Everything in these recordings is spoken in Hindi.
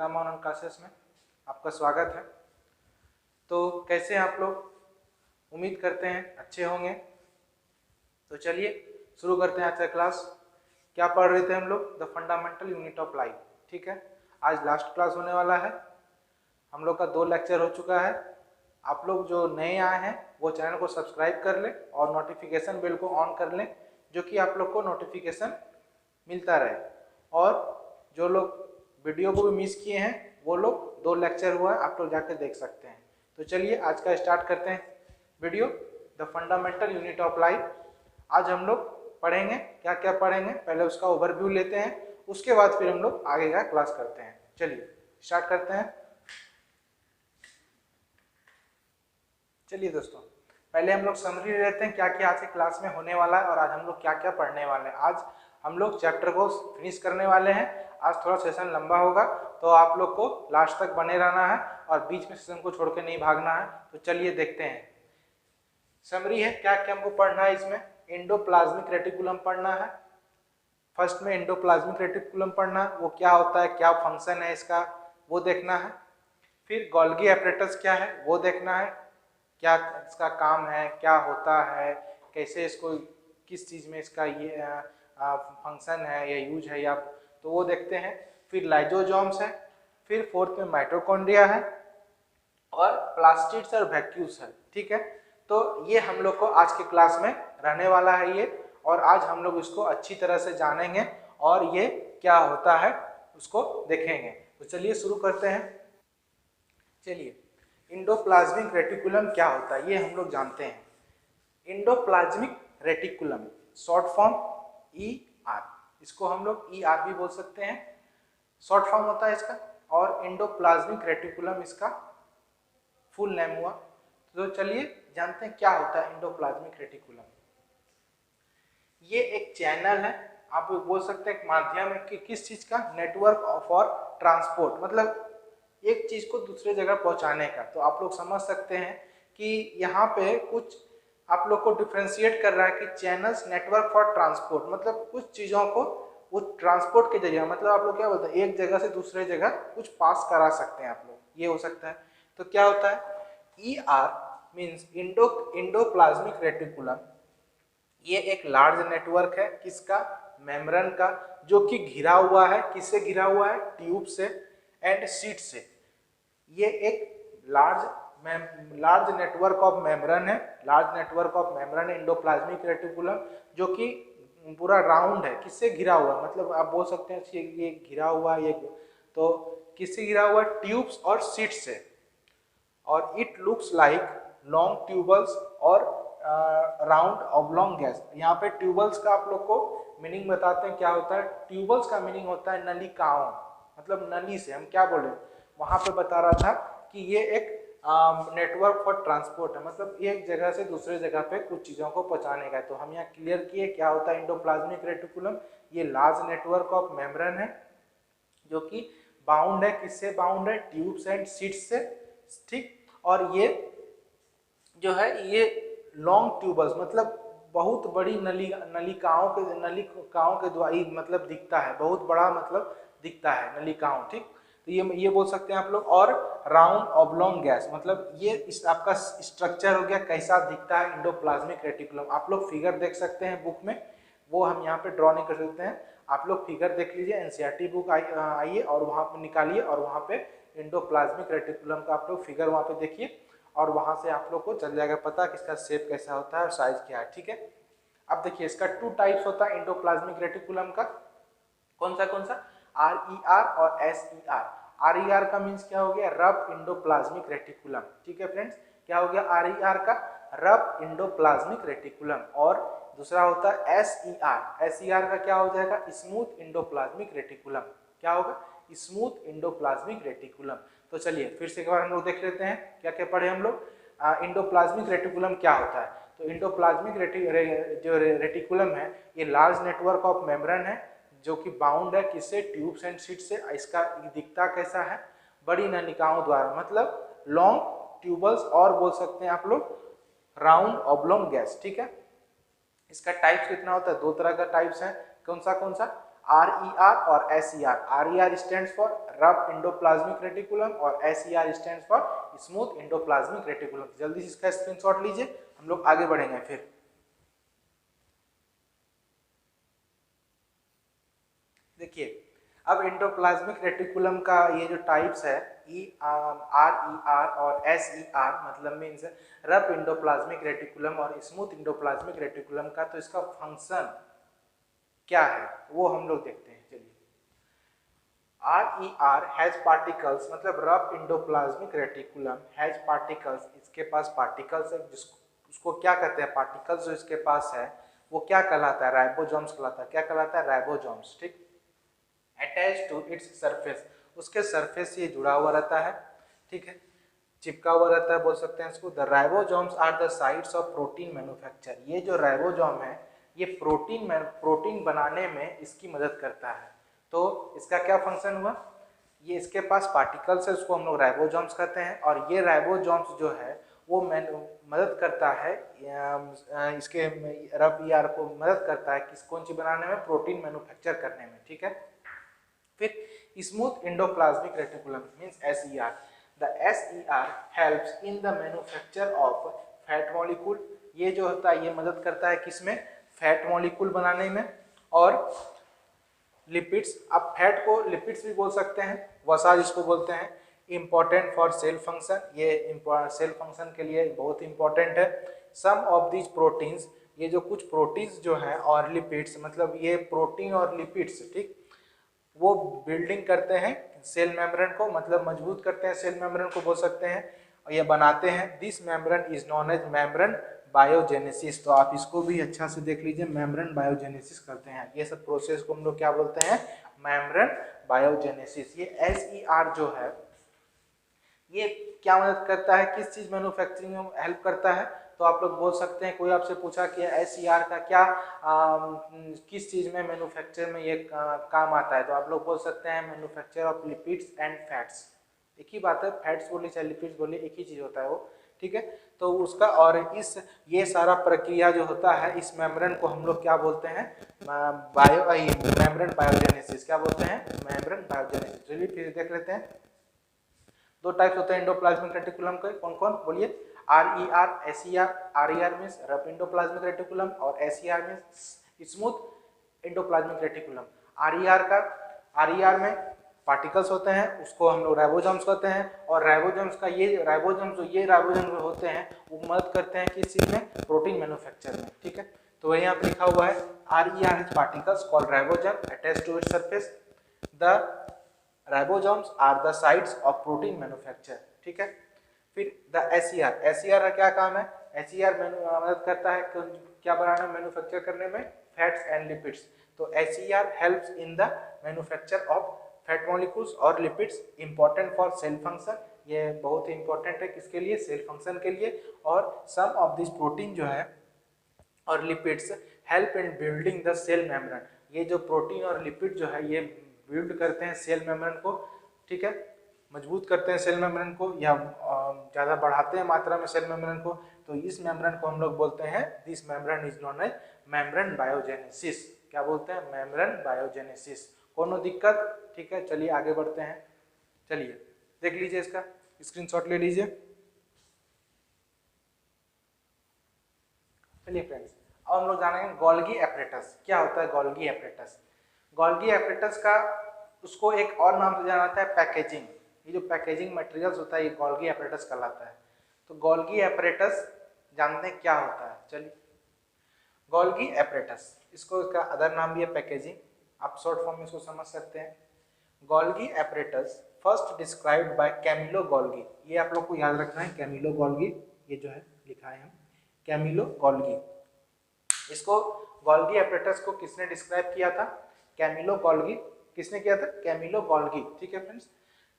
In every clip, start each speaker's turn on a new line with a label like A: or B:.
A: गीता ऑनलाइन क्लासेस में आपका स्वागत है। तो कैसे हैं आप लोग? उम्मीद करते हैं अच्छे होंगे। तो चलिए शुरू करते हैं आज का क्लास। क्या पढ़ रहे थे हम लोग? The fundamental unit of life. ठीक है, आज लास्ट क्लास होने वाला है। हम लोग का 2 लेक्चर हो चुका है। आप लोग जो नए आए हैं वो चैनल को सब्सक्राइब कर लें और नोटिफिकेशन बेल को ऑन कर लें, जो कि आप लोग को नोटिफिकेशन मिलता रहे। और जो लोग वीडियो को भी मिस किए हैं वो लोग 2 लेक्चर हुआ है, आप लोग जाकर देख सकते हैं। तो चलिए आज का स्टार्ट करते हैं video, the fundamental unit of life. आज हम लोग पढ़ेंगे, क्या क्या पढ़ेंगे पहले उसका ओवरव्यू लेते हैं, उसके बाद फिर हम लोग आगे का क्लास करते हैं। चलिए स्टार्ट करते हैं। चलिए दोस्तों, पहले हम लोग समरी लेते हैं क्या क्या आज के क्लास में होने वाला है और आज हम लोग क्या क्या पढ़ने वाले हैं। आज हम लोग चैप्टर को फिनिश करने वाले हैं। आज थोड़ा सेशन लंबा होगा तो आप लोग को लास्ट तक बने रहना है और बीच में सेशन को छोड़ के नहीं भागना है। तो चलिए देखते हैं। समरी है, क्या क्या हमको पढ़ना है इसमें। एंडोप्लाज्मिक रेटिकुलम पढ़ना है। फर्स्ट में एंडोप्लाज्मिक रेटिकुलम पढ़ना है, वो क्या होता है, क्या फंक्शन है इसका, वो देखना है। फिर गोल्गी एपरेटस क्या है वो देखना है, क्या इसका काम है, क्या होता है, कैसे इसको, किस चीज़ में इसका ये फंक्शन है या यूज है, या तो वो देखते हैं। फिर लाइजोजोम्स है। फिर फोर्थ में माइटोकॉन्ड्रिया है और प्लास्टिड्स और वैक्यूल्स है। ठीक है, तो ये हम लोग को आज के क्लास में रहने वाला है ये, और आज हम लोग इसको अच्छी तरह से जानेंगे और ये क्या होता है उसको देखेंगे। तो चलिए शुरू करते हैं। चलिए, एंडोप्लाज्मिक रेटिकुलम क्या होता है ये हम लोग जानते हैं। Endoplasmic reticulum short form ER, इसको हम लोग ER भी बोल सकते हैं, शॉर्ट फॉर्म होता है इसका। और एंडोप्लाज्मिक रेटिकुलम इसका फुल नेम हुआ। तो चलिए जानते हैं क्या होता है एंडोप्लाज्मिक रेटिकुलम। ये एक चैनल है, आप बोल सकते हैं एक माध्यम है कि किस चीज का, नेटवर्क फॉर ट्रांसपोर्ट, मतलब एक चीज को दूसरे जगह पहुंचाने का। तो आप लोग समझ सकते हैं कि यहाँ पे कुछ आप लोग को डिफ्रेंशिएट कर रहा है कि चैनल्स नेटवर्क फॉर ट्रांसपोर्ट, मतलब कुछ चीजों को वो ट्रांसपोर्ट के जरिए, मतलब आप लोग क्या बोलते हैं, एक जगह से दूसरे जगह कुछ पास करा सकते हैं आप लोग, ये हो सकता है। तो क्या होता है, ER मीन्स एंडोप्लाज्मिक रेटिकुलम। ये एक लार्ज नेटवर्क है, किसका, मेम्ब्रेन का, जो कि घिरा हुआ है, किससे घिरा हुआ है, ट्यूब से एंड शीट से। ये एक लार्ज नेटवर्क ऑफ मेम्ब्रेन है, large network of membrane endoplasmic reticulum, जो कि पूरा राउंड है, किससे घिरा हुआ, मतलब आप बोल सकते हैं ये घिरा हुआ है, ये तो किससे घिरा हुआ, ट्यूब्स और शीट से। और it looks like long tubules और राउंड ऑब्लॉन्ग गैस। यहाँ पे ट्यूबल्स का आप लोग को मीनिंग बताते हैं क्या होता है। ट्यूबल्स का मीनिंग होता है नलिकाओं, मतलब नली से हम क्या बोले, वहां पे बता रहा था कि ये एक नेटवर्क फॉर ट्रांसपोर्ट है, मतलब एक जगह से दूसरे जगह पे कुछ चीजों को पहुंचाने का है। तो हम यहाँ क्लियर किए क्या होता है एंडोप्लाज्मिक रेटिकुलम। ये लार्ज नेटवर्क ऑफ मेम्ब्रेन है, जो कि बाउंड है, किससे बाउंड है, ट्यूब्स एंड शीट्स से। ठीक, और ये जो है ये लॉन्ग ट्यूबल्स, मतलब बहुत बड़ी नलिकाओं के द्वारा मतलब दिखता है, बहुत बड़ा मतलब दिखता है नलिकाओं। ठीक, तो ये बोल सकते हैं आप लोग। और राउंड ऑब्लॉन्ग गैस, मतलब ये इस आपका स्ट्रक्चर हो गया, कैसा दिखता है एंडोप्लाज्मिक रेटिकुलम। आप लोग फिगर देख सकते हैं बुक में, वो हम यहाँ पे ड्रॉ नहीं कर सकते हैं, आप लोग फिगर देख लीजिए, NCERT बुक आइए और वहाँ पे निकालिए और वहाँ पे एंडोप्लाज्मिक रेटिकुलम का आप लोग फिगर वहाँ पे देखिए, और वहां से आप लोग को चल जाएगा पता कि इसका शेप कैसा होता है और साइज क्या है। ठीक है, अब देखिए इसका 2 टाइप्स होता है एंडोप्लाज्मिक रेटिकुलम का। कौन सा, RER और SER। RER का मीन्स क्या हो गया, रफ एंडोप्लाज्मिक रेटिकुलम। ठीक है फ्रेंड्स, क्या हो गया RER का, रफ एंडोप्लाज्मिक रेटिकुलम। और दूसरा होता है SER। SER का क्या हो जाएगा, स्मूथ एंडोप्लाज्मिक रेटिकुलम। क्या होगा, स्मूथ एंडोप्लाज्मिक रेटिकुलम। तो चलिए फिर से एक बार हम लोग देख लेते हैं क्या क्या पढ़े हम लोग। एंडोप्लाज्मिक रेटिकुलम क्या होता है, तो एंडोप्लाज्मिक जो रेटिकुलम है ये लार्ज नेटवर्क ऑफ मेम्ब्रेन है, जो कि बाउंड है किससे, ट्यूब्स एंड शीट से। इसका दिखता कैसा है, बड़ी नलिकाओं द्वारा, मतलब लॉन्ग ट्यूबल्स, और बोल सकते हैं आप लोग राउंड ऑब्लॉन्ग गैस। ठीक है, इसका टाइप्स कितना होता है, 2 तरह का टाइप्स है। कौन सा, RER और SER। RER stands for rough endoplasmic reticulum और SER stands for smooth endoplasmic reticulum. जल्दी से इसका स्क्रीनशॉट लीजिए, हम लोग आगे बढ़ेंगे। फिर देखिए, अब एंडोप्लाज्मिक रेटिकुलम का ये जो टाइप्स है RER और SER मतलब मीन्स रफ एंडोप्लाज्मिक रेटिकुलम और स्मूथ एंडोप्लाज्मिक रेटिकुलम का, तो इसका फंक्शन क्या है वो हम लोग देखते हैं। चलिए, RER हैज पार्टिकल्स मतलब rough endoplasmic reticulum has particles, इसके पास पार्टिकल्स है, जिसको उसको क्या कहते हैं, पार्टिकल्स जो इसके पास है वो क्या कहलाता है, राइबोसोम्स कहलाता है। क्या कहलाता है, राइबोसोम्स। ठीक, अटैच टू इट्स सरफेस, उसके सरफेस से जुड़ा हुआ रहता है। ठीक है, चिपका हुआ रहता है, बोल सकते हैं इसको। The ribosomes are the sites of protein manufacture. ये जो राइबोसोम है ये प्रोटीन बनाने में इसकी मदद करता है। तो इसका क्या फंक्शन हुआ, ये इसके पास पार्टिकल्स है, उसको हम लोग राइबोसोम्स कहते हैं। और ये राइबोसोम्स जो है वो मदद करता है इसके रफ ER को मदद करता है किस कौन सी बनाने में, प्रोटीन मैन्युफैक्चर करने में। ठीक है, फिर smooth endoplasmic reticulum means SER। The SER helps in the manufacture of fat molecule. ये जो होता है ये मदद करता है किसमें, फैट मॉलिक्यूल बनाने में और लिपिड्स। अब फैट को लिपिड्स भी बोल सकते हैं, वसा जिसको बोलते हैं। इम्पोर्टेंट फॉर सेल फंक्शन, ये सेल फंक्शन के लिए बहुत इंपॉर्टेंट है। सम ऑफ दीज प्रोटीन्स, ये जो कुछ प्रोटीन्स जो हैं और लिपिड्स मतलब ये प्रोटीन और लिपिड्स, ठीक, वो बिल्डिंग करते हैं सेल मेम्ब्रेन को, मतलब मजबूत करते हैं सेल मेम्ब्रेन को, बोल सकते हैं, और ये बनाते हैं। This membrane is known as membrane biogenesis. तो आप इसको भी अच्छा से देख लीजिए, मेम्ब्रेन बायोजेनेसिस करते हैं। ये सब प्रोसेस को हम लोग क्या बोलते हैं, मेम्ब्रेन बायोजेनेसिस। ये SER जो है ये क्या मदद करता है, किस चीज मैन्युफैक्चरिंग में हेल्प करता है। तो आप लोग बोल सकते हैं, कोई आपसे पूछा कि SER का क्या किस चीज में मैन्युफैक्चर में ये काम आता है, तो आप लोग बोल सकते हैं manufacture of lipids and fats. एक ही बात है, फैट्स बोलिए चाहे लिपिड्स बोलिए एक ही चीज होता है वो। ठीक है, तो उसका और इस ये सारा प्रक्रिया जो होता है इस मेम्ब्रेन को हम लोग क्या बोलते हैं, मेम्ब्रेन बायोजेनेसिस। क्या बोलते हैं, मेम्ब्रेन बायोजेनेसिस। चलिए फिर देख लेते हैं, दो टाइप्स होते हैं एंडोप्लाज्मिक रेटिकुलम के, कौन कौन बोलिए, RER SER। RER means rough endoplasmic reticulum और SER means smooth endoplasmic reticulum. RER में पार्टिकल्स होते हैं, उसको हम लोग राइबोसोम्स कहते हैं। और राइबोसोम्स का ये राइबोसोम्स होते हैं वो मदद करते हैं किस चीज में, प्रोटीन मैन्युफैक्चर में। ठीक है, तो वही यहाँ पे लिखा हुआ है RER has particles called ribosome attached to its surface. The ribosomes are the sites of protein manufacture. ठीक है, फिर द SER का क्या काम है, SER मदद करता है क्या बनाने में, मैन्युफैक्चर करने में, फैट्स एंड लिपिड्स। तो SER helps in the manufacture of fat molecules और lipids, important for cell function. ये बहुत ही इंपॉर्टेंट है किसके लिए, सेल फंक्शन के लिए। और सम ऑफ दिस प्रोटीन जो है और lipids help in building the cell membrane. ये जो प्रोटीन और लिपिड जो है ये बिल्ड करते हैं सेल मेम्ब्रेन को। ठीक है, मजबूत करते हैं सेल मेम्ब्रेन को या ज़्यादा बढ़ाते हैं मात्रा में सेल मेम्ब्रेन को। तो इस मेम्ब्रेन को हम लोग बोलते हैं, this membrane is known as membrane biogenesis. क्या बोलते हैं, मेम्ब्रेन बायोजेनेसिस। कोनो दिक्कत, ठीक है, चलिए आगे बढ़ते हैं। चलिए देख लीजिए, इसका स्क्रीनशॉट ले लीजिए। चलिए फ्रेंड्स, अब हम लोग जानेंगे गोल्गी एपरेटस। क्या होता है गोल्गी एपरेटस। गोल्गी एपरेटस का उसको एक और नाम से जाना जाता है पैकेजिंग। ये जो पैकेजिंग मटेरियल्स होता है ये गोल्गी एपरेटस कहलाता है। तो गोल्गी एपरेटस जानते हैं क्या होता है। चलिए, गोल्गी एपरेटस, इसको इसका अदर नाम भी है पैकेजिंग, आप शॉर्ट फॉर्म में इसको समझ सकते हैं। Golgi apparatus first described by Camillo Golgi. ये आप लोग को याद रखना है, कैमिलो गोल्गी, ये जो है लिखा है हम कैमिलो गोल्गी। इसको गोल्गी एपरेटस को किसने डिस्क्राइब किया था, कैमिलो गोल्गी। किसने किया था, कैमिलो गोल्गी। ठीक है friends,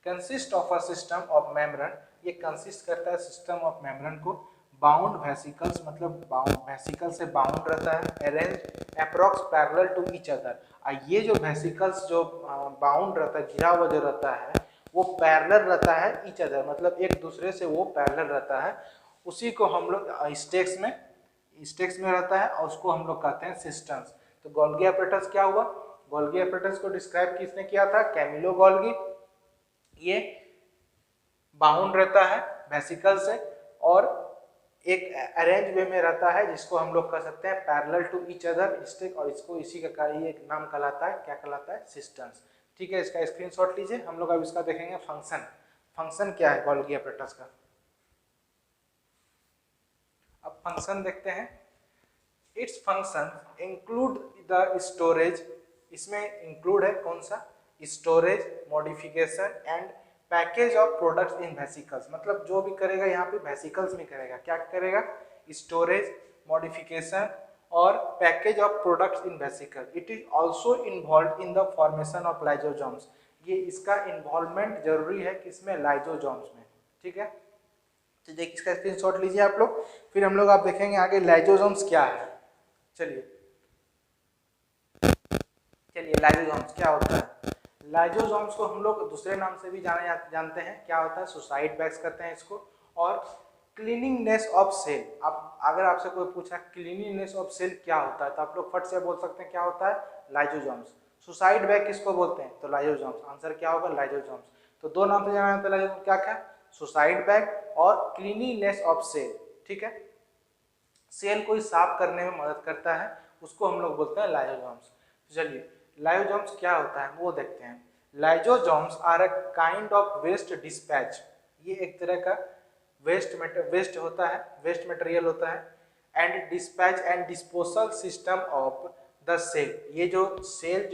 A: consist of a system of membrane, ये कंसिस्ट करता है सिस्टम ऑफ मेम्ब्रेन को। बाउंड वेसिकल्स मतलब वेसिकल से बाउंड रहता है, arrange approx parallel to each other. ये जो वेसिकल्स जो बाउंड रहता है, घिरा हुआ जो रहता है वो पैरेलल रहता है ईच अदर, मतलब एक दूसरे से वो पैरेलल रहता है। उसी को हम लोग स्टेक्स में रहता है और उसको हम लोग कहते हैं सिस्टम्स। तो गोल्गी एपरेटस क्या हुआ, गोल्गी एपरेटस को डिस्क्राइब किसने किया था? Camillo Golgi. ये बाउंड रहता है वेसिकल से और एक अरेंज वे में रहता है, जिसको हम लोग कह सकते हैं parallel to each other stick, और इसको इसी का ये एक नाम कहलाता है, क्या कहलाता है? सिस्टम्स। ठीक है, इसका स्क्रीनशॉट लीजिए। हम लोग अब इसका देखेंगे फंक्शन। फंक्शन क्या है गोल्गी एपरेटस का? अब फंक्शन देखते हैं। Its function include the storage, इसमें इंक्लूड है कौन सा? Storage, modification and package of products in vesicles. मतलब जो भी करेगा यहाँ पे वेसिकल्स में करेगा। क्या करेगा? स्टोरेज, मॉडिफिकेशन और package of products in vesicle. It is also involve in the formation of lysosomes. ये इसका इन्वॉल्वमेंट जरूरी है किसमें? लाइजोजोम्स में। ठीक है, तो देखिए इसका स्क्रीनशॉट लीजिए आप लोग। फिर हम लोग आप देखेंगे आगे लाइजोजोम्स क्या है। चलिए लाइजोजोम्स क्या होता है? लाइजोजोम्स को हम लोग दूसरे नाम से भी जानते हैं। क्या होता है? सुसाइड बैग्स कहते हैं इसको। और क्लीनिंगनेस ऑफ सेल। अब अगर आपसे कोई पूछा क्लीनिंगनेस ऑफ सेल क्या होता है, तो आप लोग फट से बोल सकते हैं क्या होता है? लाइजोजोम्स। सुसाइड बैग किसको बोलते हैं? तो लाइजोजोम्स। आंसर क्या होगा? लाइजोजोम्स। तो दो नाम से जाना जाता है लाइजोजोम, क्या क्या? सुसाइड बैग और क्लीनिंगनेस ऑफ सेल। ठीक है, सेल को साफ करने में मदद करता है, उसको हम लोग बोलते हैं लाइजोजोम्स। चलिए लाइजोजोम्स क्या होता है वो देखते हैं। Lysosomes are a kind of waste dispatch. ये एक तरह का वेस्ट होता है, वेस्ट मटेरियल होता है। And dispatch and disposal system of the cell. ये जो सेल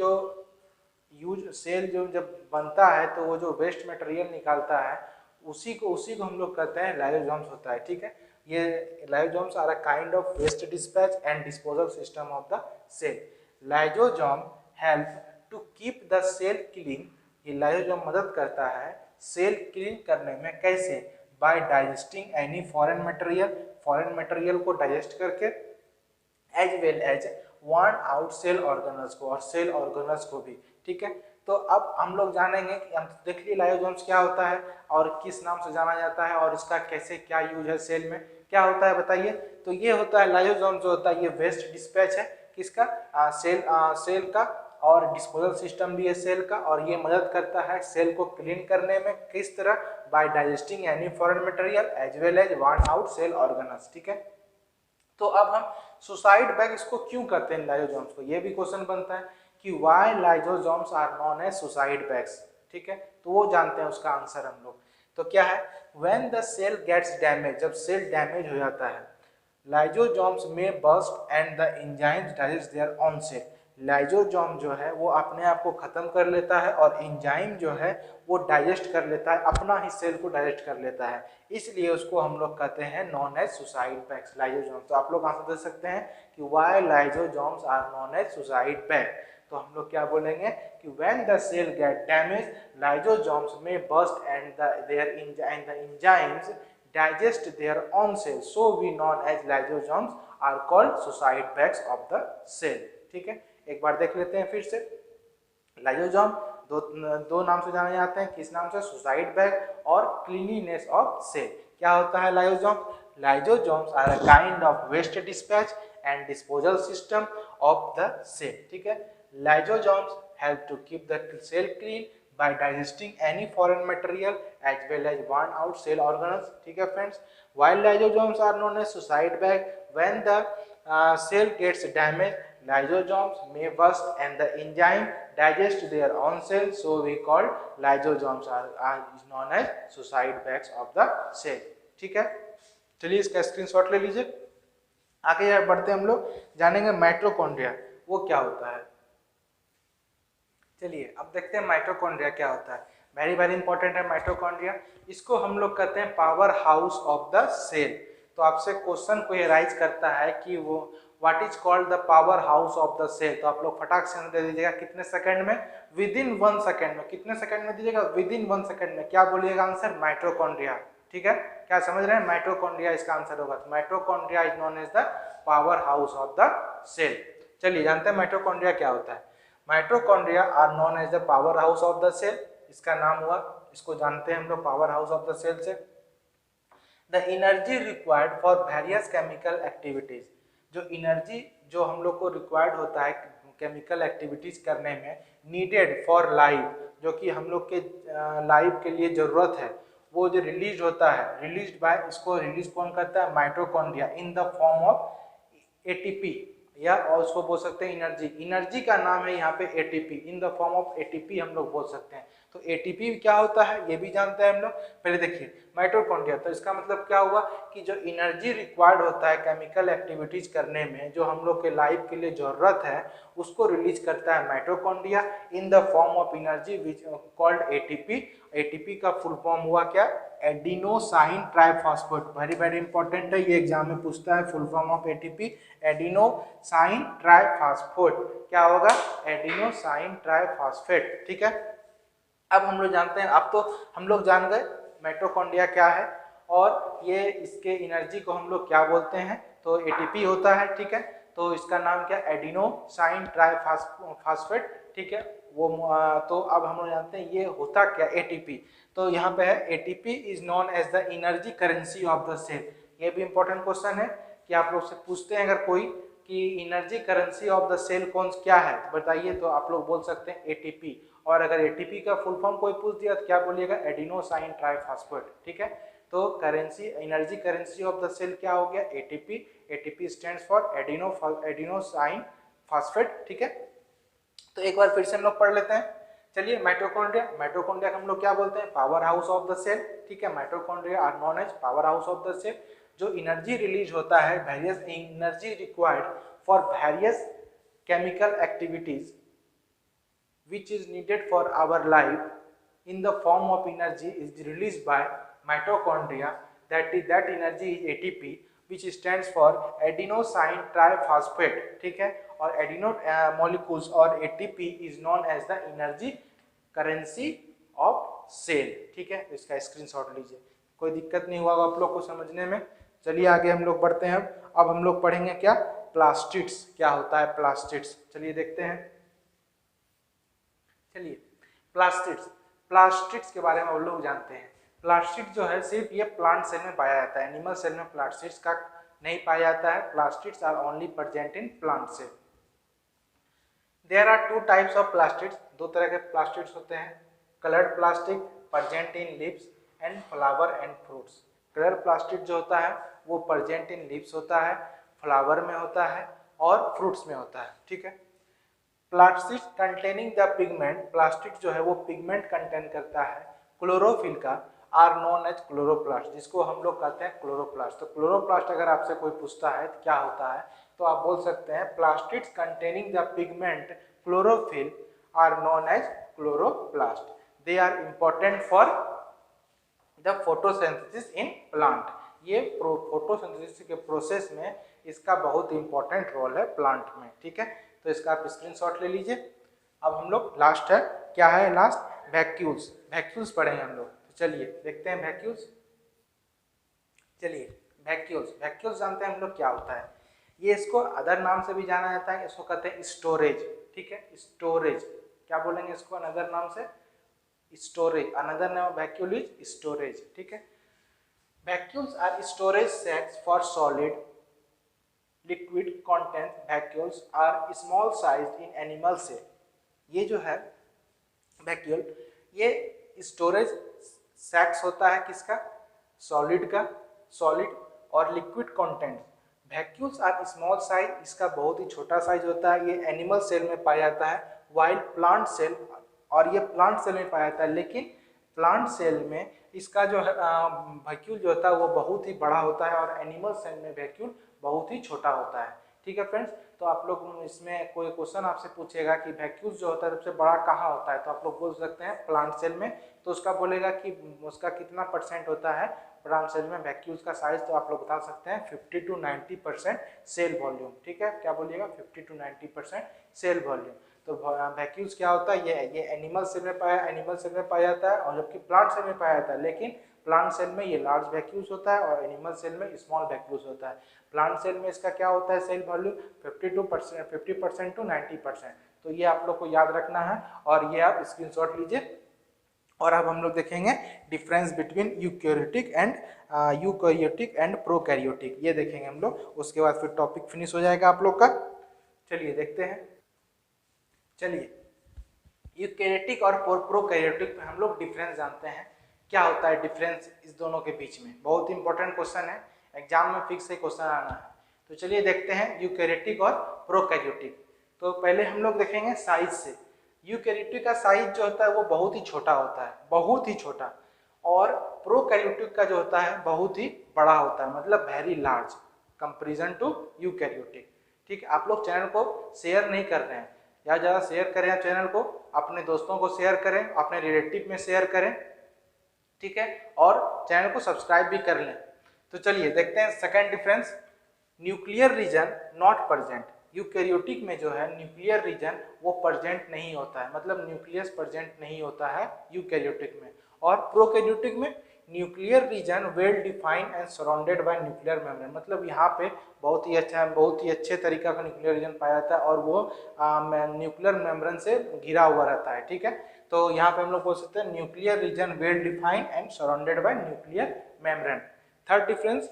A: जो जब बनता है तो वो जो वेस्ट मटेरियल निकालता है उसी को हम लोग कहते हैं लाइजोजोम्स होता है। ठीक है, ये lysosomes are a kind of waste dispatch and disposal system of the cell. Lysosome help to keep the cell clean. ये लाइजोजोम मदद करता है सेल क्लीन करने में। कैसे? By digesting any foreign material को डाइजेस्ट करके, as well as worn out cell organelles को, और सेल ऑर्गेनल्स को भी। ठीक है, तो अब हम लोग जानेंगे कि हम देख लिए लाइजोजोम्स क्या होता है और किस नाम से जाना जाता है और इसका कैसे क्या यूज है सेल में, क्या होता है बताइए। तो ये होता है लाइजोजोम जो होता है ये वेस्ट डिस्पैच है किसका? सेल का, और डिस्पोजल सिस्टम भी है सेल का, और ये मदद करता है सेल को क्लीन करने में। किस तरह? By digesting any foreign material as well as worn out cell organelles. ठीक है, तो अब हम सुसाइड बैग इसको क्यों कहते हैं लाइजोजोम्स को, ये भी क्वेश्चन बनता है कि why lysosomes are known as suicide bags. ठीक है, तो वो जानते हैं उसका आंसर हम लोग। तो क्या है? When the cell gets damage, जब सेल डैमेज हो जाता है, लाइजोजोम्स में burst and the enzymes digest their own cell. Lysosome जो है वो अपने आप को खत्म कर लेता है और एंजाइम जो है वो डाइजेस्ट कर लेता है, अपना ही सेल को डाइजेस्ट कर लेता है, इसलिए उसको हम लोग कहते हैं known as suicide bags lysosome. तो आप लोग आंसर दे सकते हैं कि why lysosomes are known as suicide bag. तो हम लोग क्या बोलेंगे कि when the cell get damage lysosomes में burst and the enzymes digest their own cells, so we known as lysosomes are called suicide bags of the cell। ठीक है, एक बार देख लेते हैं फिर से। लाइजोसोम दो नाम से जाने जाते हैं, किस नाम से? सुसाइड बैग और क्लीनिनेस ऑफ सेल। क्या होता है lysosome? Lysosomes are a kind of waste dispatch and disposal system of the cell. ठीक है, lysosomes help to keep the cell clean by digesting any foreign material as well as burn out cell organelles। ठीक है friends, while lysosomes are known as suicide bag, when the cell gets damaged, lysosomes may burst and the enzyme digest their own cells, so we call lysosomes are known as suicide bags of the cell। ठीक है, चलिए इसका स्क्रीनशॉट ले लीजिए। आगे बढ़ते हम लोग जानेंगे माइटोकॉन्ड्रिया वो क्या होता है। चलिए अब देखते हैं माइटोकॉन्ड्रिया क्या होता है। वेरी वेरी इंपॉर्टेंट है माइटोकॉन्ड्रिया। इसको हम लोग कहते हैं power house of the cell. तो आपसे क्वेश्चन को ये राइज करता है कि वो what is called the power house of the cell. तो आप लोग फटाक से दे दीजिएगा कितने सेकंड में? विद इन 1 सेकंड में। कितने सेकंड में दीजिएगा? विद इन 1 सेकंड में। क्या बोलिएगा आंसर? माइटोकॉन्ड्रिया। ठीक है, क्या समझ रहे हैं? माइटोकॉन्ड्रिया इसका आंसर होगा। तो mitochondria is known as the power house of the cell. चलिए जानते हैं माइटोकॉन्ड्रिया क्या होता है। Mitochondria are known as the power house of the cell, इसका नाम हुआ, इसको जानते हैं हम लोग power house of the cell से। The energy required for various chemical activities, जो एनर्जी जो हम लोग को रिक्वायर्ड होता है केमिकल एक्टिविटीज करने में नीडेड फॉर लाइफ, जो कि हम लोग के लाइफ के लिए ज़रूरत है, वो जो रिलीज होता है, रिलीज बाय, इसको रिलीज कौन करता है, mitochondria in the form of ATP, या और उसको बोल सकते हैं एनर्जी। एनर्जी का नाम है यहाँ पे ATP, in the form of ATP हम लोग बोल सकते हैं। तो एटीपी क्या होता है ये भी जानते हैं हम लोग। पहले देखिए माइटोकॉन्ड्रिया, तो इसका मतलब क्या हुआ कि जो एनर्जी रिक्वायर्ड होता है केमिकल एक्टिविटीज करने में, जो हम लोग के लाइफ के लिए जरूरत है, उसको रिलीज करता है mitochondria in the form of energy which called ATP. ATP का फुल फॉर्म हुआ क्या, adenosine triphosphate. Very very important है, ये एग्जाम में पूछता है full form of ATP, adenosine triphosphate. क्या होगा, एडिनोसाइन ट्राइफॉस्फेट। ठीक है, अब हम लोग जानते हैं, अब तो हम लोग जान गए माइटोकॉन्ड्रिया क्या है और ये इसके एनर्जी को हम लोग क्या बोलते हैं, तो एटीपी होता है। ठीक है, तो इसका नाम क्या, एडिनोसाइन ट्राइफॉस्फेट। ठीक है, वो तो अब हम लोग जानते हैं ये होता क्या, एटीपी। तो यहाँ पे है ATP is known as the energy currency of the cell. ये भी इंपॉर्टेंट क्वेश्चन है कि आप लोग से पूछते हैं अगर कोई कि energy currency of the cell कौन क्या है तो बताइए, तो आप लोग बोल सकते हैं एटीपी। और अगर एटीपी का फुल फॉर्म कोई पूछ दिया तो क्या बोलिएगा, एडिनोसाइन ट्राइफॉस्फेट। ठीक है, तो currency, energy currency of the cell क्या हो गया, ATP. ATP stands for adenosine phosphate. ठीक है, तो एक बार फिर से हम लोग पढ़ लेते हैं। चलिए, माइटोकॉन्ड्रिया, माइटोकॉन्ड्रिया हम लोग क्या बोलते हैं, power house of the cell. ठीक है, mitochondria are known as power house of the cell. जो एनर्जी रिलीज होता है, various energy required for various chemical activities which is needed for our life in the form of energy is released by mitochondria, that energy is ATP which stands for adenosine triphosphate। ठीक है, और एडिनो molecules और ATP is known as the energy currency of cell। ठीक है, इसका स्क्रीनशॉट लीजिए, कोई दिक्कत नहीं हुआ आप लोग को समझने में। चलिए आगे हम लोग बढ़ते हैं। अब हम लोग पढ़ेंगे क्या, प्लास्टिड्स। क्या होता है प्लास्टिड्स, चलिए देखते हैं। चलिए, प्लास्टिड्स, प्लास्टिड्स के बारे में हम लोग जानते हैं। प्लास्टिड जो है सिर्फ ये प्लांट सेल में पाया जाता है, एनिमल सेल में प्लास्टिड्स का नहीं पाया जाता है। Plastids are only present in plant cell. There are two types of plastids, दो तरह के प्लास्टिड्स होते हैं। Coloured plastic present in leaves and flower and fruits. Colour plastid जो होता है वो प्रेजेंट इन लीव्स होता है, फ्लावर में होता है और फ्रूट्स में होता है। ठीक है, plastic containing the pigment, plastic जो है वो पिगमेंट कंटेन करता है क्लोरोफिल का, आर नोन एज क्लोरोप्लास्ट, जिसको हम लोग कहते हैं क्लोरोप्लास्ट। तो क्लोरोप्लास्ट अगर आपसे कोई पूछता है तो क्या होता है, तो आप बोल सकते हैं plastics containing the pigment chlorophyll are known as chloroplast. They are important for the photosynthesis in plant. ये फोटोसिंथेसिस के प्रोसेस में इसका बहुत इंपॉर्टेंट रोल है प्लांट में। ठीक है, तो इसका आप स्क्रीनशॉट ले लीजिए। अब हम लोग लास्ट है, क्या है लास्ट, वैक्यूल्स। वैक्यूल्स पढ़ेंगे हम लोग, तो चलिए देखते हैं वैक्यूल्स। चलिए वैक्यूल्स, वैक्यूल्स जानते हैं हम लोग क्या होता है। ये इसको अदर नाम से भी जाना जाता है, इसको कहते हैं स्टोरेज। ठीक है, स्टोरेज, क्या बोलेंगे इसको अनदर नाम से, storage. Another name vacuole is storage. ठीक है, vacuoles are storage sacs for solid liquid content. Vacuoles are small size in animal cell. ये जो है वैक्यूल, ये स्टोरेज सैक्स होता है किसका, सॉलिड का, सॉलिड और liquid content. Vacuoles are small size, इसका बहुत ही छोटा साइज होता है। ये एनिमल सेल में पाया जाता है, वाइल प्लांट सेल, और ये प्लांट सेल में पाया जाता है। लेकिन प्लांट सेल में इसका जो है वैक्यूल जो होता है वो बहुत ही बड़ा होता है और एनिमल सेल में वैक्यूल बहुत ही छोटा होता है। ठीक है फ्रेंड्स, तो आप लोग इसमें कोई क्वेश्चन आपसे पूछेगा कि वैक्यूल जो होता है सबसे बड़ा कहाँ होता है, तो आप लोग बोल सकते हैं प्लांट सेल में। तो उसका बोलेगा कि उसका कितना परसेंट होता है प्लांट सेल में वैक्यूल्स का साइज, तो आप लोग बता सकते हैं 50 to 90% सेल वॉल्यूम। ठीक है, क्या बोलिएगा, 50 to 90% सेल वॉल्यूम। तो वैक्यूल्स क्या होता है, ये एनिमल सेल में पाया जाता है और जबकि प्लांट सेल में पाया जाता है। लेकिन प्लांट सेल में ये लार्ज वैक्यूल्स होता है और एनिमल सेल में स्मॉल वैक्यूल्स होता है। प्लांट सेल में इसका क्या होता है सेल वॉल्यूम 50% to 90%। तो ये आप लोग को याद रखना है और ये आप स्क्रीनशॉट लीजिए। और अब हम लोग देखेंगे difference between eukaryotic and prokaryotic, ये देखेंगे हम लोग। उसके बाद फिर टॉपिक फिनिश हो जाएगा आप लोग का। चलिए देखते हैं। चलिए यूकैरियोटिक और प्रोकैरियोटिक में हम लोग डिफरेंस जानते हैं। क्या होता है डिफरेंस इस दोनों के बीच में, बहुत इंपॉर्टेंट क्वेश्चन है, एग्जाम में फिक्स से क्वेश्चन आना है। तो चलिए देखते हैं यूकैरियोटिक और प्रोकैरियोटिक। तो पहले हम लोग देखेंगे साइज से। यूकैरियोटिक का साइज जो होता है वो बहुत ही छोटा होता है, बहुत ही छोटा, और प्रोकैरियोटिक का जो होता है बहुत ही बड़ा होता है, मतलब very large comparison to eukaryotic. ठीक है, आप लोग चैनल को शेयर नहीं कर रहे हैं, या ज़्यादा शेयर करें चैनल को, अपने दोस्तों को शेयर करें, अपने रिलेटिव में शेयर करें, ठीक है, और चैनल को सब्सक्राइब भी कर लें। तो चलिए देखते हैं second difference, nuclear region not present. Eukaryotic में जो है न्यूक्लियर रीजन वो प्रेजेंट नहीं होता है, मतलब न्यूक्लियस प्रेजेंट नहीं होता है यूकैरियोटिक में। और प्रोकैरियोटिक में nuclear region well defined and surrounded by nuclear membrane, मतलब यहाँ पे बहुत ही अच्छे तरीका का न्यूक्लियर रीजन पाया जाता है और वो न्यूक्लियर मेम्ब्रेन से घिरा हुआ रहता है। ठीक है, तो यहाँ पे हम लोग बोल सकते हैं nuclear region well defined and surrounded by nuclear membrane. Third difference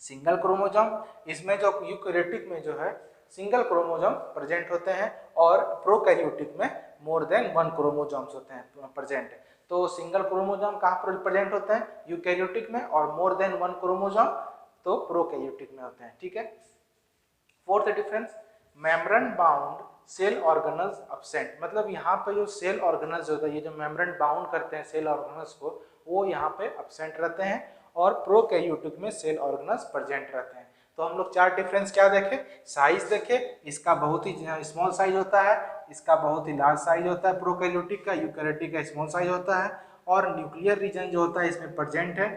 A: single chromosome. इसमें जो यूकैरियोटिक में जो है सिंगल क्रोमोसोम प्रेजेंट होते हैं और प्रोकैरियोटिक में मोर देन 1 क्रोमोसोम्स होते हैं प्रेजेंट। तो सिंगल क्रोमोसोम कहाँ पर प्रेजेंट होते हैं यूकैरियोटिक में, और मोर देन 1 क्रोमोसोम तो प्रोकैरियोटिक में होते हैं। ठीक है, fourth difference membrane bound cell organelles absent, मतलब यहाँ पे जो सेल ऑर्गेनल्स होता है, ये जो मेम्ब्रेन बाउंड करते हैं सेल ऑर्गेनल्स को, वो यहाँ पे एब्सेंट रहते हैं, और प्रोकैरियोटिक में सेल ऑर्गेनल्स प्रेजेंट रहते हैं। तो हम लोग 4 डिफरेंस क्या देखे, साइज देखे, इसका बहुत ही स्मॉल साइज होता है, इसका बहुत ही लार्ज साइज होता है प्रोकैरियोटिक का, यूकैरियोटिक का स्मॉल साइज होता है, और न्यूक्लियर रीजन जो होता है इसमें प्रेजेंट है,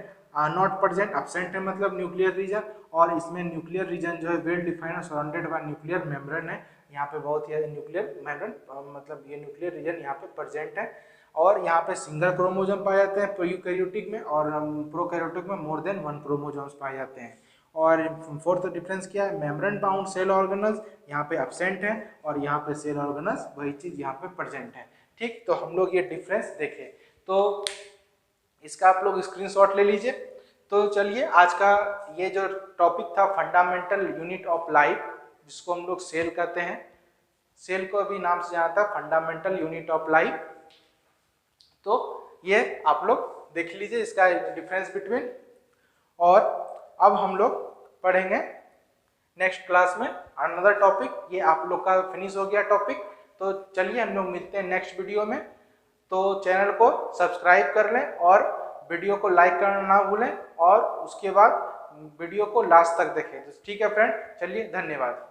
A: नॉट प्रेजेंट एब्सेंट है, मतलब न्यूक्लियर रीजन, और इसमें न्यूक्लियर रीजन जो है वेल डिफाइंड और सराउंडेड बाय न्यूक्लियर मेम्ब्रेन है। यहाँ पे बहुत ही न्यूक्लियर मेम्ब्रेन, मतलब ये न्यूक्लियर रीजन यहाँ पे प्रेजेंट है, और यहाँ पे सिंगल क्रोमोसोम पाए जाते हैं यूकैरियोटिक में, और प्रोकैरियोटिक में मोर देन 1 क्रोमोसोम्स पाए जाते हैं। और फोर्थ डिफरेंस क्या है, मेम्ब्रेन बाउंड सेल ऑर्गेनल्स यहाँ पे एब्सेंट है, और यहाँ पे सेल ऑर्गेनल्स वही चीज यहाँ पे प्रेजेंट है। ठीक, तो हम लोग ये डिफरेंस देखे, तो इसका आप लोग स्क्रीनशॉट ले लीजिए। तो चलिए आज का ये जो टॉपिक था फंडामेंटल यूनिट ऑफ लाइफ, जिसको हम लोग सेल कहते हैं, सेल को अभी नाम से जाना था फंडामेंटल यूनिट ऑफ लाइफ, तो ये आप लोग देख लीजिए इसका डिफरेंस बिटवीन। और अब हम लोग पढ़ेंगे नेक्स्ट क्लास में अनदर टॉपिक, ये आप लोग का फिनिश हो गया टॉपिक। तो चलिए हम लोग मिलते हैं नेक्स्ट वीडियो में, तो चैनल को सब्सक्राइब कर लें और वीडियो को लाइक करना ना भूलें, और उसके बाद वीडियो को लास्ट तक देखें। तो ठीक है फ्रेंड, चलिए धन्यवाद।